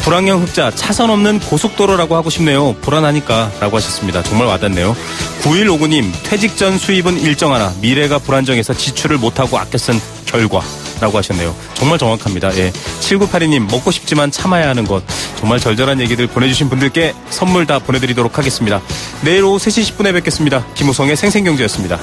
불황형 흑자 차선 없는 고속도로라고 하고 싶네요. 불안하니까 라고 하셨습니다. 정말 와닿네요. 9159님, 퇴직 전 수입은 일정하나 미래가 불안정해서 지출을 못하고 아껴 쓴 결과 라고 하셨네요. 정말 정확합니다. 예. 7982님, 먹고 싶지만 참아야 하는 것. 정말 절절한 얘기들 보내주신 분들께 선물 다 보내드리도록 하겠습니다. 내일 오후 3시 10분에 뵙겠습니다. 김우성의 생생경제였습니다.